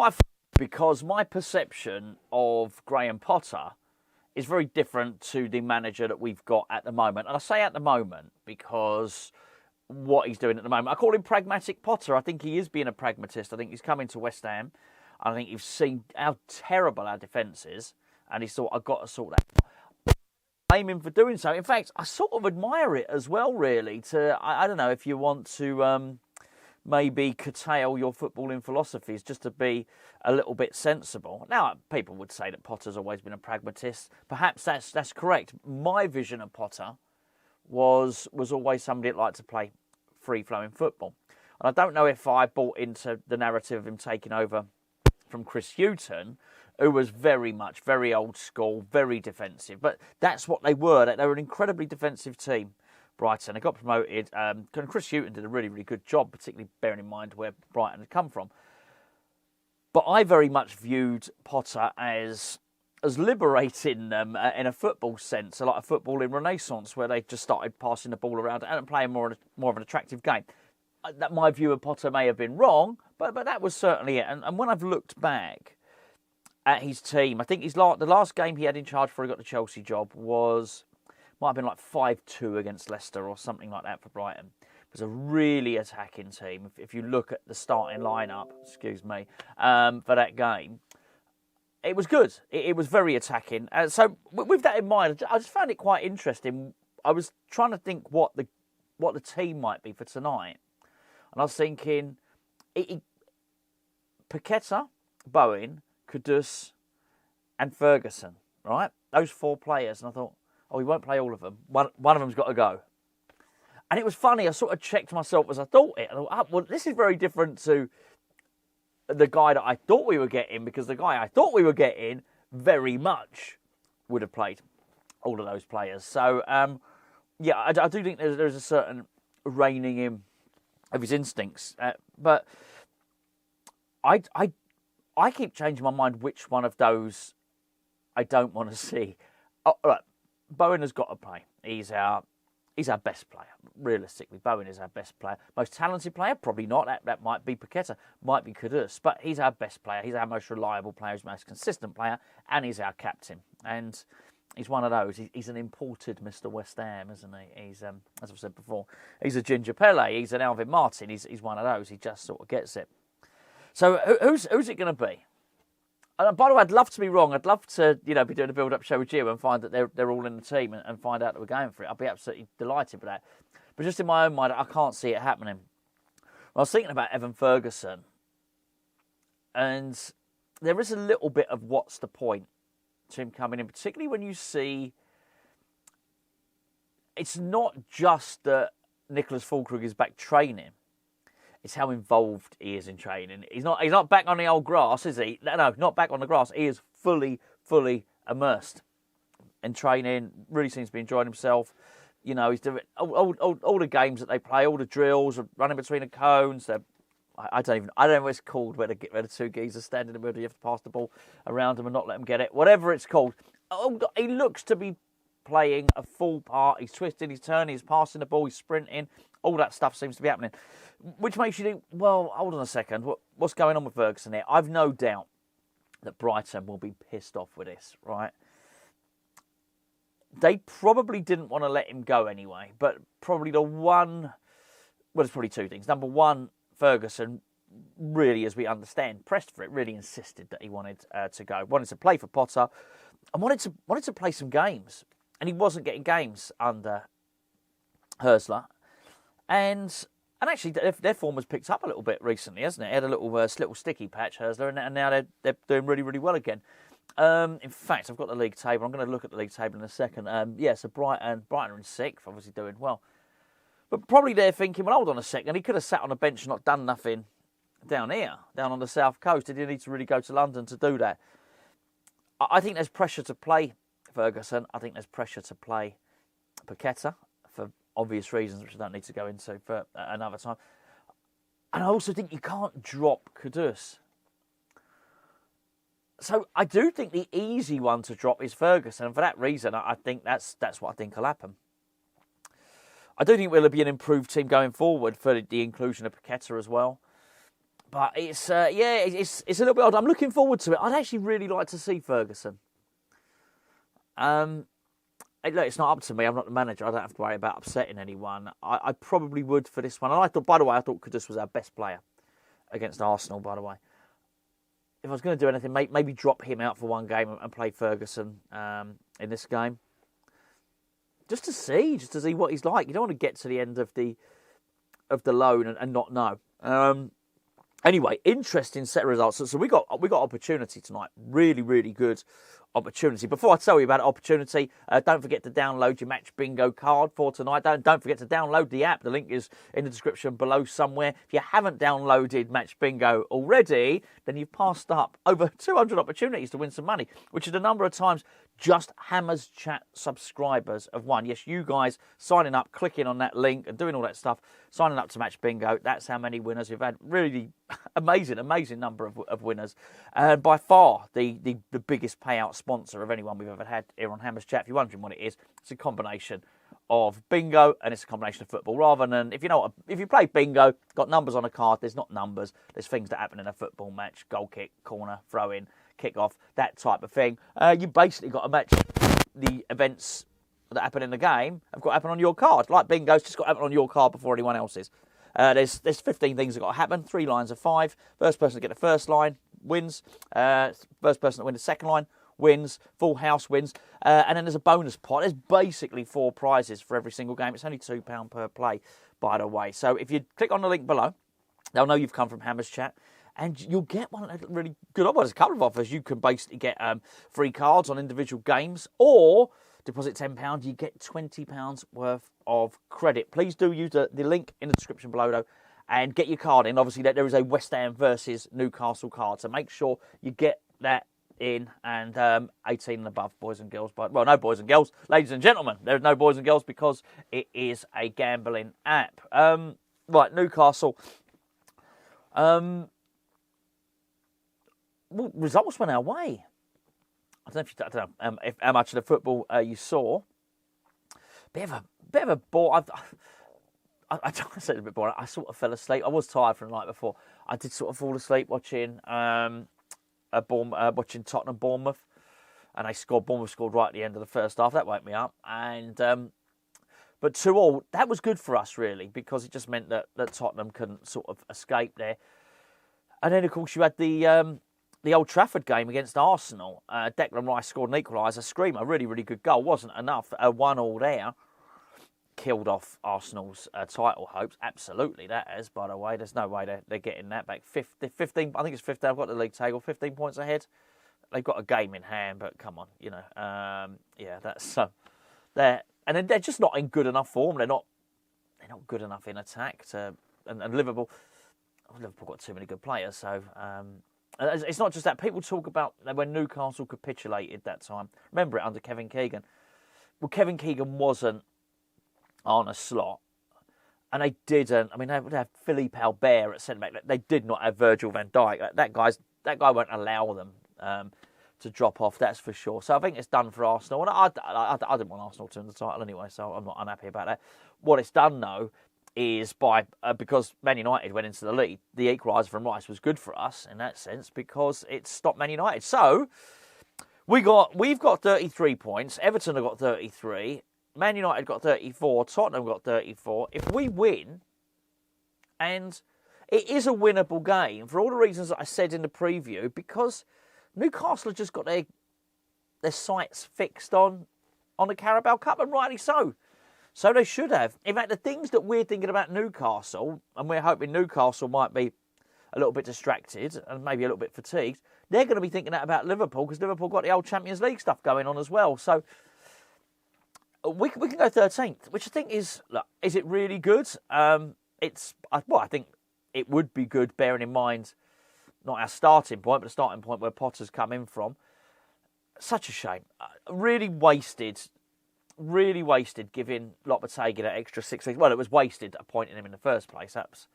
quite funny because my perception of Graham Potter is very different to the manager that we've got at the moment. And I say at the moment because what he's doing at the moment, I call him Pragmatic Potter. I think he is being a pragmatist. I think he's coming to West Ham. I think you've seen how terrible our defence is. And he's thought, I've got to sort that out. I blame him for doing so. In fact, I sort of admire it as well, really. I don't know if you want to maybe curtail your footballing philosophies just to be a little bit sensible. Now, people would say that Potter's always been a pragmatist. Perhaps that's correct. My vision of Potter was always somebody that liked to play free-flowing football. And I don't know if I bought into the narrative of him taking over from Chris Hughton, who was very old school, very defensive. But that's what they were. They were an incredibly defensive team, Brighton. They got promoted. Chris Hughton did a really good job, particularly bearing in mind where Brighton had come from. But I very much viewed Potter as liberating them in a football sense, like a footballing renaissance where they just started passing the ball around and playing more of an attractive game. That my view of Potter may have been wrong, but that was certainly it. And when I've looked back at his team, I think the last game he had in charge before he got the Chelsea job might have been like 5-2 against Leicester or something like that for Brighton. It was a really attacking team. If you look at the starting lineup, for that game, it was good. It was very attacking. So with that in mind, I just found it quite interesting. I was trying to think what the team might be for tonight. And I was thinking, Paquetá, Bowen, Kudus and Ferguson, right? Those 4 players. And I thought, he won't play all of them. One of them's got to go. And it was funny. I sort of checked myself as I thought it. And I thought, well, this is very different to the guy that I thought we were getting, because the guy I thought we were getting very much would have played all of those players. So, I do think there's a certain reining in of his instincts. But I keep changing my mind which one of those I don't want to see. Right. Bowen has got to play. He's our best player. Realistically, Bowen is our best player. Most talented player? Probably not. That might be Paquetá, might be Kudus. But he's our best player. He's our most reliable player. He's our most consistent player. And he's our captain. And he's one of those. He's an imported Mr. West Ham, isn't he? He's, as I've said before, he's a Ginger Pele. He's an Alvin Martin. He's one of those. He just sort of gets it. So who's it going to be? And by the way, I'd love to be wrong. I'd love to, be doing a build-up show with you and find that they're all in the team and find out that we're going for it. I'd be absolutely delighted with that. But just in my own mind, I can't see it happening. I was thinking about Evan Ferguson, and there is a little bit of what's the point to him coming in, particularly when you see it's not just that Nicholas Füllkrug is back training. It's how involved he is in training. He's not back on the old grass, is he? No, not back on the grass. He is fully immersed in training. Really seems to be enjoying himself. He's doing all the games that they play, all the drills, running between the cones. I don't know what it's called, where the 2 geezers stand in the middle. You have to pass the ball around them and not let them get it. Whatever it's called. He looks to be playing a full part. He's twisting, he's turning, he's passing the ball, he's sprinting. All that stuff seems to be happening. Which makes you think, well, hold on a second. What's going on with Ferguson here? I've no doubt that Brighton will be pissed off with this, right? They probably didn't want to let him go anyway. But probably there's probably 2 things. Number one, Ferguson really, as we understand, pressed for it, really insisted that he wanted to go. Wanted to play for Potter and wanted to play some games. And he wasn't getting games under Hösler. And actually, their form has picked up a little bit recently, hasn't it? He had a little sticky patch, Hösler, and now they're doing really well again. In fact, I've got the league table. I'm going to look at the league table in a second. So Brighton are in 6th, obviously doing well. But probably they're thinking, well, hold on a second. He could have sat on a bench and not done nothing down here, down on the south coast. He didn't need to really go to London to do that. I think there's pressure to play Ferguson. I think there's pressure to play Paquetá for obvious reasons, which I don't need to go into for another time. And I also think you can't drop Kudus. So I do think the easy one to drop is Ferguson, and for that reason, I think that's what I think will happen. I do think we'll be an improved team going forward for the inclusion of Paquetá as well. But it's a little bit odd. I'm looking forward to it. I'd actually really like to see Ferguson. Look, it's not up to me. I'm not the manager. I don't have to worry about upsetting anyone. I probably would for this one. And I thought Kudus was our best player against Arsenal, by the way. If I was going to do anything, maybe drop him out for one game and play Ferguson in this game. Just to see what he's like. You don't want to get to the end of the loan and not know. Anyway, interesting set of results. So we got opportunity tonight. Really, really good opportunity. Before I tell you about opportunity, don't forget to download your Match Bingo card for tonight. Don't forget to download the app. The link is in the description below somewhere. If you haven't downloaded Match Bingo already, then you've passed up over 200 opportunities to win some money, which is the number of times just Hammers Chat subscribers have won. Yes, you guys signing up, clicking on that link and doing all that stuff, signing up to Match Bingo. That's how many winners we've had. Really amazing number of winners. And by far the biggest payout sponsor of anyone we've ever had here on Hammers Chat. If you're wondering what it is, it's a combination of bingo and it's a combination of football. Rather than, if you play bingo, got numbers on a card, there's not numbers. There's things that happen in a football match: goal kick, corner, throw in, kick off, that type of thing. You basically got to match the events that happen in the game have got to happen on your card. Like bingo's just got to happen on your card before anyone else's. There's 15 things that got to happen. 3 lines of 5. First person to get the first line wins. First person to win the second line wins. Full house wins. And then there's a bonus pot. There's basically 4 prizes for every single game. It's only £2 per play, by the way. So if you click on the link below, they'll know you've come from Hammers Chat. And you'll get one really good offer. There's a couple of offers. You can basically get free cards on individual games, or deposit £10, you get £20 worth of credit. Please do use the link in the description below, though, and get your card in. Obviously, there is a West Ham versus Newcastle card, so make sure you get that in. And 18 and above, boys and girls. Well, no boys and girls. Ladies and gentlemen, there's no boys and girls because it is a gambling app. Right, Newcastle. Well, results went our way. I don't know how much of the football you saw. Bit of a bore. I said a bit boring. I sort of fell asleep. I was tired from the night before. I did sort of fall asleep watching watching Tottenham Bournemouth, and Bournemouth scored right at the end of the first half. That woke me up. And but 2-2, that was good for us really, because it just meant that Tottenham couldn't sort of escape there. And then of course you had the Old Trafford game against Arsenal. Declan Rice scored an equaliser, screamer, really, really good goal. Wasn't enough. 1-1 there. Killed off Arsenal's title hopes. Absolutely, that has, by the way. There's no way they're getting that back. 15, I think it's 15. I've got the league table, 15 points ahead. They've got a game in hand, but come on, that's they're and then they're just not in good enough form. They're not good enough in attack and Liverpool got too many good players, so. It's not just that. People talk about when Newcastle capitulated that time. Remember it under Kevin Keegan. Well, Kevin Keegan wasn't on a slot. And they didn't. I mean, they would have Philippe Albert at centre-back. They did not have Virgil van Dijk. That guy won't allow them to drop off, that's for sure. So I think it's done for Arsenal. And I didn't want Arsenal to win the title anyway, so I'm not unhappy about that. What it's done, though, is because Man United went into the lead, the equaliser from Rice was good for us in that sense because it stopped Man United. So we've got 33 points. Everton have got 33. Man United got 34. Tottenham got 34. If we win, and it is a winnable game for all the reasons that I said in the preview, because Newcastle have just got their sights fixed on the Carabao Cup, and rightly so. So they should have. In fact, the things that we're thinking about Newcastle, and we're hoping Newcastle might be a little bit distracted and maybe a little bit fatigued, they're going to be thinking that about Liverpool, because Liverpool got the old Champions League stuff going on as well. So we can go 13th, which I think is it really good? I think it would be good, bearing in mind not our starting point, but the starting point where Potter's come in from. Such a shame. Really wasted giving Lopetegui that extra 6 weeks. Well, it was wasted appointing him in the first place. That's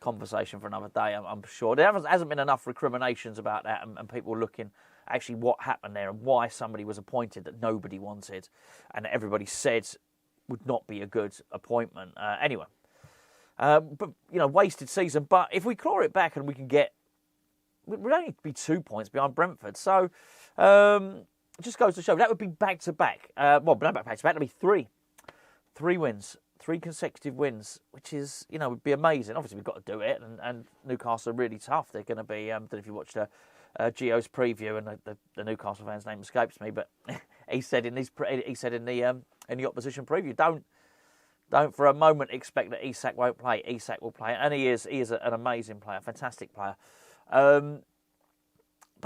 conversation for another day, I'm sure. There hasn't been enough recriminations about that and people looking actually what happened there and why somebody was appointed that nobody wanted and that everybody said would not be a good appointment. Anyway, But, wasted season. But if we claw it back and we can get... We'd only be 2 points behind Brentford. So, it just goes to show. That would be back-to-back. Well, not back-to-back. That would be 3. 3 wins. 3 consecutive wins, which is, would be amazing. Obviously, we've got to do it. And Newcastle are really tough. They're going to be... I don't know if you watched Gio's preview, and the Newcastle fan's name escapes me, but he said in the opposition preview, don't for a moment expect that Isak won't play. Isak will play, and he is an amazing player, fantastic player. But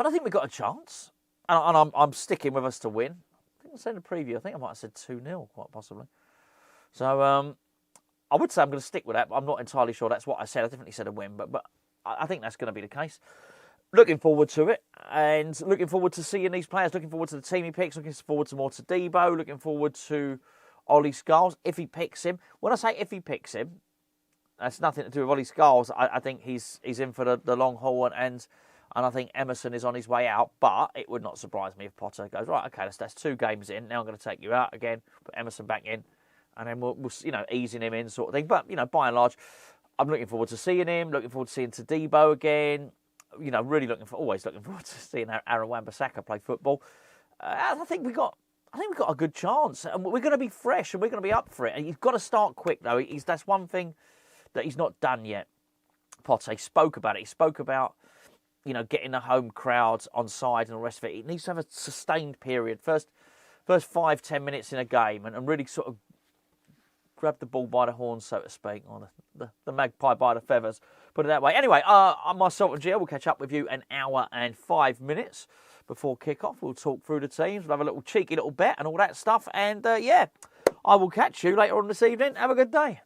I think we've got a chance, and I'm sticking with us to win. I think I said in the preview. I think I might have said 2-0, quite possibly. So I would say I'm going to stick with that, but I'm not entirely sure that's what I said. I definitely said a win, but I think that's going to be the case. Looking forward to it, and looking forward to seeing these players, looking forward to the team he picks, looking forward to more to Debo, looking forward to Ollie Scholes, if he picks him. When I say if he picks him, that's nothing to do with Ollie Scholes. I think he's in for the long haul, and I think Emerson is on his way out, but it would not surprise me if Potter goes, right, okay, that's 2 games in, now I'm going to take you out again, put Emerson back in, and then we'll easing him in sort of thing. But, by and large, I'm looking forward to seeing him, looking forward to seeing Todibo again. Really always looking forward to seeing Aaron Wan-Bissaka play football. I think we got a good chance, and we're going to be fresh, and we're going to be up for it. And he's got to start quick, though. That's one thing that he's not done yet. Potter, he spoke about it. He spoke about getting the home crowds on side and all the rest of it. He needs to have a sustained period, first 5-10 minutes in a game, and really sort of grab the bull by the horns, so to speak, or the magpie by the feathers, put it that way. Anyway, myself and Gio will catch up with you an hour and 5 minutes before kick-off. We'll talk through the teams, we'll have a little cheeky little bet and all that stuff, and I will catch you later on this evening. Have a good day.